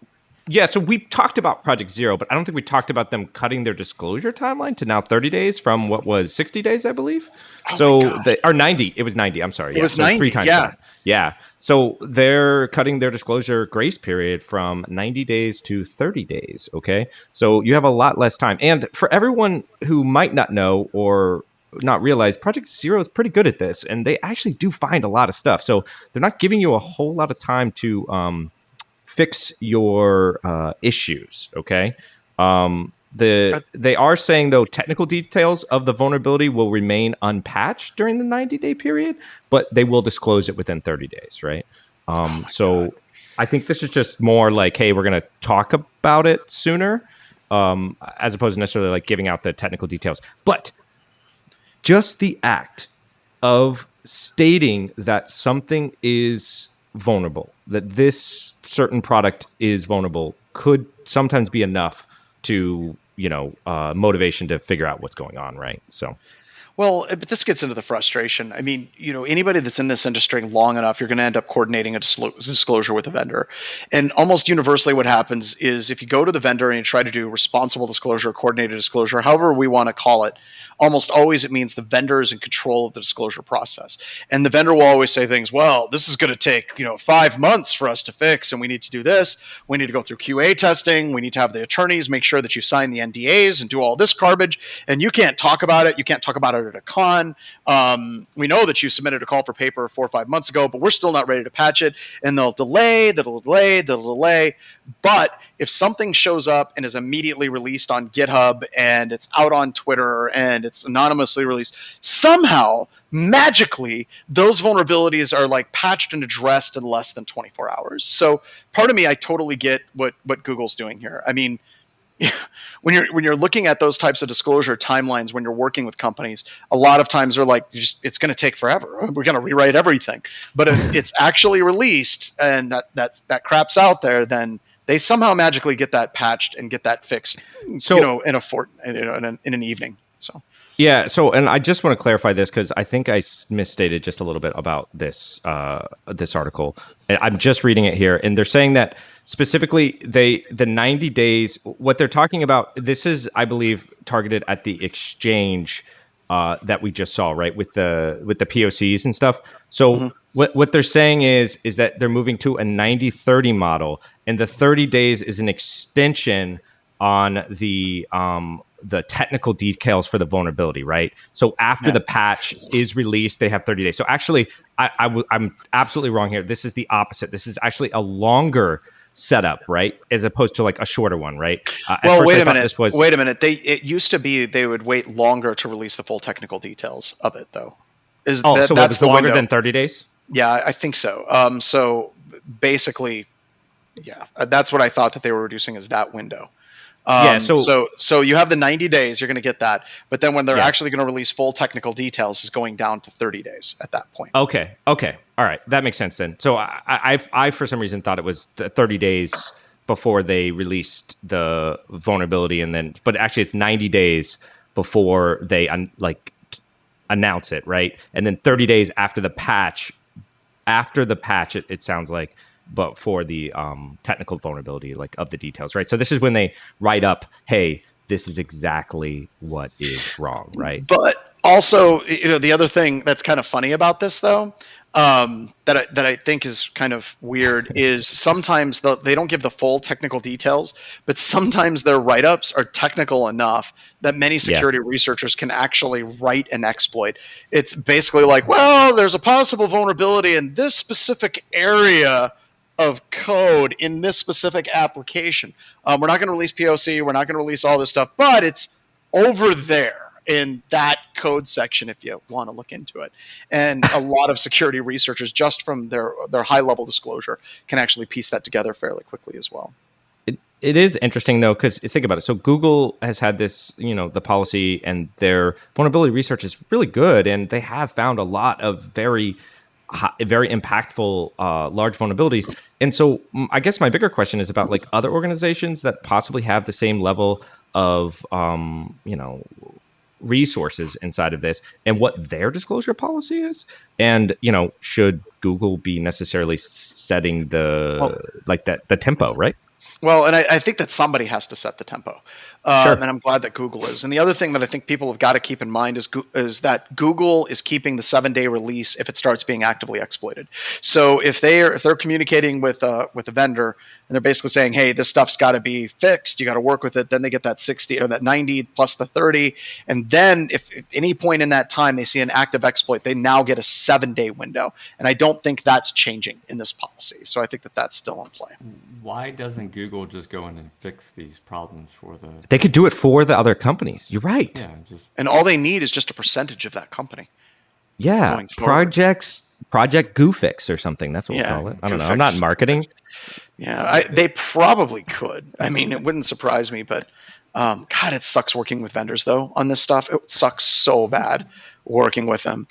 Yeah, so we talked about Project Zero, but I don't think we talked about them cutting their disclosure timeline to now 30 days from what was 60 days, I believe. Or 90. It was 90. I'm sorry. It was 90. 3 times that. Yeah. So they're cutting their disclosure grace period from 90 days to 30 days. Okay. So you have a lot less time. And for everyone who might not know or not realize, Project Zero is pretty good at this, and they actually do find a lot of stuff. So they're not giving you a whole lot of time to fix your issues. Okay. They are saying, though, technical details of the vulnerability will remain unpatched during the 90-day period, but they will disclose it within 30 days, right? So I think this is just more like, hey, we're going to talk about it sooner, as opposed to necessarily like giving out the technical details. But just the act of stating that something is vulnerable, that this certain product is vulnerable, could sometimes be enough to, motivation to figure out what's going on, right? So. Well, but this gets into the frustration. I mean, anybody that's in this industry long enough, you're going to end up coordinating a disclosure with a vendor. And almost universally what happens is if you go to the vendor and you try to do responsible disclosure, coordinated disclosure, however we want to call it, almost always it means the vendor is in control of the disclosure process. And the vendor will always say things, well, this is going to take, 5 months for us to fix, and we need to do this. We need to go through QA testing. We need to have the attorneys make sure that you sign the NDAs and do all this garbage. And you can't talk about it. You can't talk about it at a con. We know that you submitted a call for paper 4 or 5 months ago, but we're still not ready to patch it. And they'll delay. But if something shows up and is immediately released on GitHub and it's out on Twitter and it's anonymously released, somehow, magically, those vulnerabilities are like patched and addressed in less than 24 hours. So part of me, I totally get what Google's doing here. I mean, when you're looking at those types of disclosure timelines, when you're working with companies, a lot of times they're like, it's going to take forever. We're going to rewrite everything. But if it's actually released and that crap's out there, then they somehow magically get that patched and get that fixed, in a fortnight, in an evening. So. Yeah. So, and I just want to clarify this because I think I misstated just a little bit about this article. I'm just reading it here, and they're saying that specifically the 90 days. What they're talking about, this is, I believe, targeted at the exchange that we just saw, right, with the POCs and stuff. So what they're saying is that they're moving to a 90-30 model, and the 30 days is an extension on the technical details for the vulnerability, right? So after the patch is released, they have 30 days. So actually, I'm absolutely wrong here. This is the opposite. This is actually a longer setup, right, as opposed to like a shorter one, right? Well, wait a minute. It used to be they would wait longer to release the full technical details of it, though. So that's the longer than 30 days? Yeah, I think so. So basically, yeah, that's what I thought that they were reducing is that window. So you have the 90 days, you're going to get that. But then when they're actually going to release full technical details is going down to 30 days at that point. Okay. All right. That makes sense then. So I for some reason thought it was 30 days before they released the vulnerability, but actually it's 90 days before they announce it, right? And then 30 days after the patch, it sounds like, but for the technical vulnerability, like of the details, right? So this is when they write up, hey, this is exactly what is wrong, right? But also, the other thing that's kind of funny about this, though, that I think is kind of weird is sometimes they don't give the full technical details, but sometimes their write-ups are technical enough that many security researchers can actually write an exploit. It's basically like, well, there's a possible vulnerability in this specific area of code in this specific application. We're not going to release POC. We're not going to release all this stuff, but it's over there in that code section if you want to look into it. And a lot of security researchers, just from their high-level disclosure, can actually piece that together fairly quickly as well. It is interesting, though, because think about it. So Google has had this, the policy, and their vulnerability research is really good, and they have found a lot of very impactful large vulnerabilities. And so I guess my bigger question is about like other organizations that possibly have the same level of resources inside of this and what their disclosure policy is. And should Google be necessarily setting the tempo, right? Well, and I think that somebody has to set the tempo. Sure. And I'm glad that Google is. And the other thing that I think people have got to keep in mind is that Google is keeping the 7-day release if it starts being actively exploited. So if they're communicating with a vendor and they're basically saying, hey, this stuff's got to be fixed, you got to work with it, then they get that 60 or that 90 plus the 30. And then if at any point in that time they see an active exploit, they now get a 7-day window. And I don't think that's changing in this policy. So I think that that's still in play. Why doesn't Google just go in and fix these problems for the? They could do it for the other companies. You're right. Yeah, just And all they need is just a percentage of that company. Yeah, going forward. Project Goofix or something. That's what we Yeah, call it. I don't know. Goofix. I'm not in marketing. Yeah, they probably could. I mean, it wouldn't surprise me, but God, it sucks working with vendors though on this stuff. It sucks so bad working with them.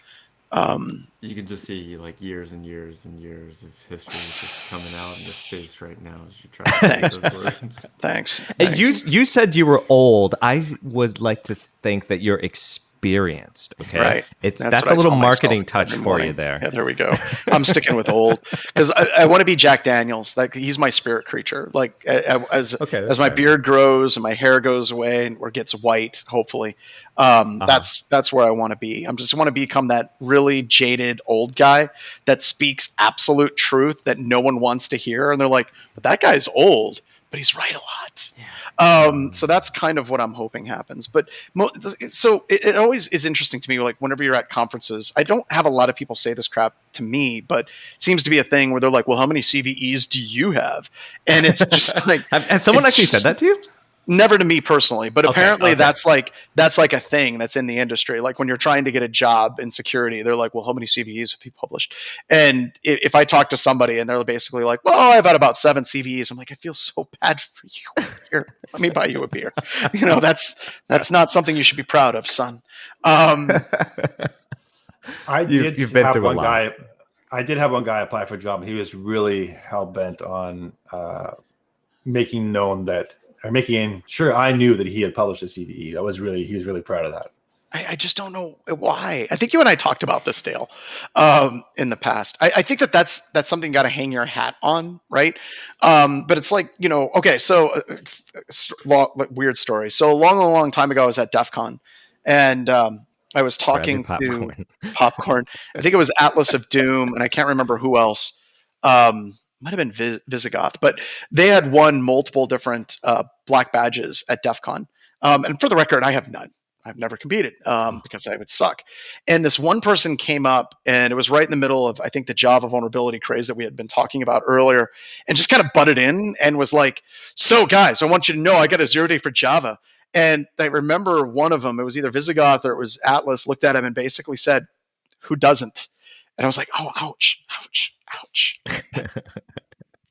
you can just see like years and years and years of history just coming out in your face right now as you try to say those words. Thanks. And you said you were old. I would like to think that you're experienced. Okay, Right. That's what a I little tell marketing myself touch every for morning. you there. Yeah, there we go. I'm sticking with old because I want to be Jack Daniels. Like he's my spirit creature. Like as my beard grows and my hair goes away or gets white, hopefully, that's where I want to be. I want to become that really jaded old guy that speaks absolute truth that no one wants to hear, and they're like, "But that guy's old, but he's right a lot." So that's kind of what I'm hoping happens. But so it always is interesting to me, like whenever you're at conferences, I don't have a lot of people say this crap to me, but it seems to be a thing where they're like, well, how many CVEs do you have? And it's just like, Has someone actually said that to you? Never to me personally, but apparently okay. that's like a thing that's in the industry. Like when you're trying to get a job in security, they're like, well, how many CVEs have you published? And if I talk to somebody and they're basically like, well, I've had about 7 CVEs, I'm like, I feel so bad for you. Here, let me buy you a beer. That's not something you should be proud of, son. I did you've been have through a one lot. guy. I did have one guy apply for a job, and he was really hell bent on making sure I knew that he had published a CVE. He was really proud of that. I just don't know why. I think you and I talked about this, Dale, in the past. I think that's something you got to hang your hat on, right? But it's like, okay, so weird story. So a long time ago, I was at DEF CON, and I was talking to Popcorn. I think it was Atlas of Doom, and I can't remember who else. Might have been Visigoth, but they had won multiple different black badges at DEF CON. And for the record, I have none. I've never competed because I would suck. And this one person came up, and it was right in the middle of, I think, the Java vulnerability craze that we had been talking about earlier, and just kind of butted in and was like, so guys, I want you to know I got a 0-day for Java. And I remember one of them, it was either Visigoth or it was Atlas, looked at him and basically said, who doesn't? And I was like, oh, ouch.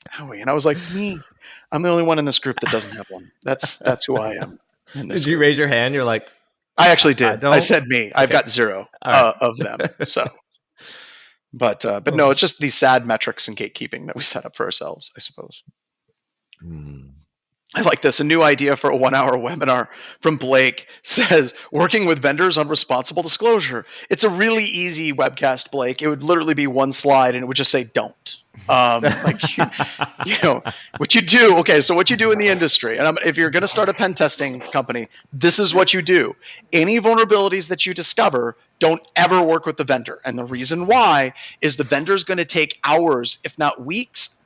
Howie. And I was like, me, I'm the only one in this group that doesn't have one. That's who I am. Did you raise your hand? You're like, I actually did. I said me. Okay. I've got 0 of them. So, but no, it's just these sad metrics and gatekeeping that we set up for ourselves, I suppose. I like this. A new idea for a 1-hour webinar from Blake says, working with vendors on responsible disclosure. It's a really easy webcast, Blake. It would literally be one slide and it would just say, don't. What you do. Okay, so what you do in the industry, and if you're going to start a pen testing company, this is what you do. Any vulnerabilities that you discover, don't ever work with the vendor. And the reason why is the vendor's going to take hours, if not weeks,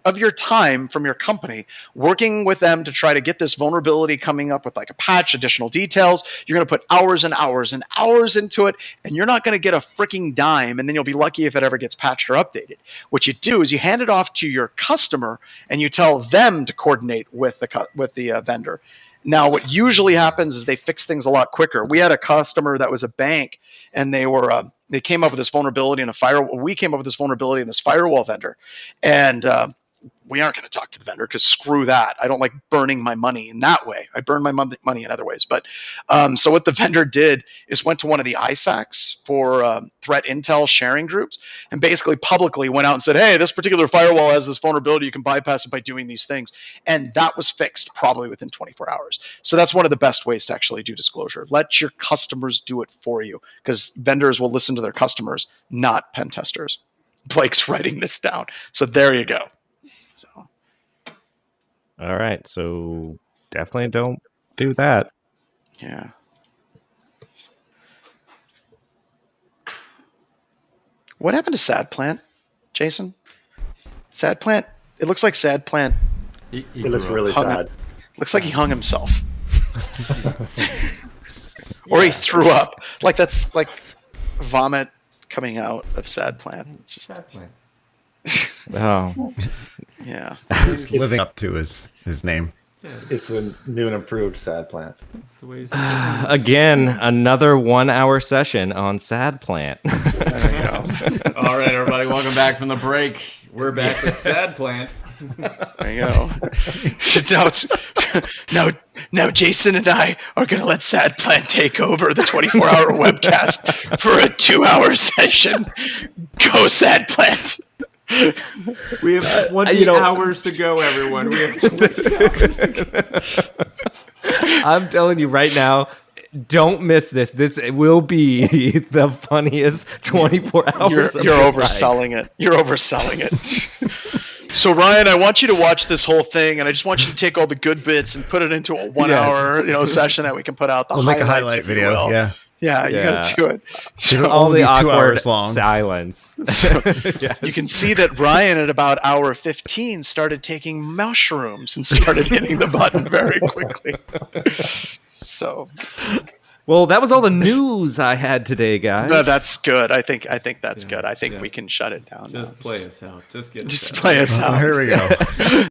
of your time from your company working with them to try to get this vulnerability coming up with like a patch, additional details. You're going to put hours and hours and hours into it, and you're not going to get a freaking dime, and then you'll be lucky if it ever gets patched or updated. What you do is you hand it off to your customer and you tell them to coordinate with the vendor. Now, what usually happens is they fix things a lot quicker. We had a customer that was a bank, and they came up with this vulnerability in a firewall. We came up with this vulnerability in this firewall vendor, and we aren't going to talk to the vendor because screw that. I don't like burning my money in that way. I burn my money in other ways. But so what the vendor did is went to one of the ISACs for threat intel sharing groups and basically publicly went out and said, hey, this particular firewall has this vulnerability. You can bypass it by doing these things. And that was fixed probably within 24 hours. So that's one of the best ways to actually do disclosure. Let your customers do it for you because vendors will listen to their customers, not pen testers. Blake's writing this down. So there you go. So. All right, so definitely don't do that. Yeah. What happened to Sad Plant, Jason? Sad Plant. It looks like Sad Plant. It looks really sad. Looks like he hung himself. Or he threw up. Like that's like vomit coming out of Sad Plant. It's just Sad Plant. Oh, Yeah. He's living up to his name. It's a new and improved sad plant. That's the way you again, another 1 hour session on Sad Plant. There you go. All right, everybody, welcome back from the break. We're back with Sad Plant. There you go. now, Jason and I are going to let Sad Plant take over the 24-hour webcast for a 2-hour session. Go, Sad Plant. We have 20 hours to go, everyone. We have 20 hours to go. I'm telling you right now, don't miss this. This will be the funniest 24 hours. You're overselling it. You're overselling it. So Ryan, I want you to watch this whole thing, and I just want you to take all the good bits and put it into a 1 hour, session that we can put out. We'll make a highlight video. Yeah, you got to do it. So all the awkward 2 hours long. silence. Yes. You can see that Ryan at about hour 15 started taking mushrooms and started hitting the button very quickly. So, well, that was all the news I had today, guys. no, that's good. I think that's good. I think we can shut it down. Just play us out. Just get us Just out. play us out. Here we go.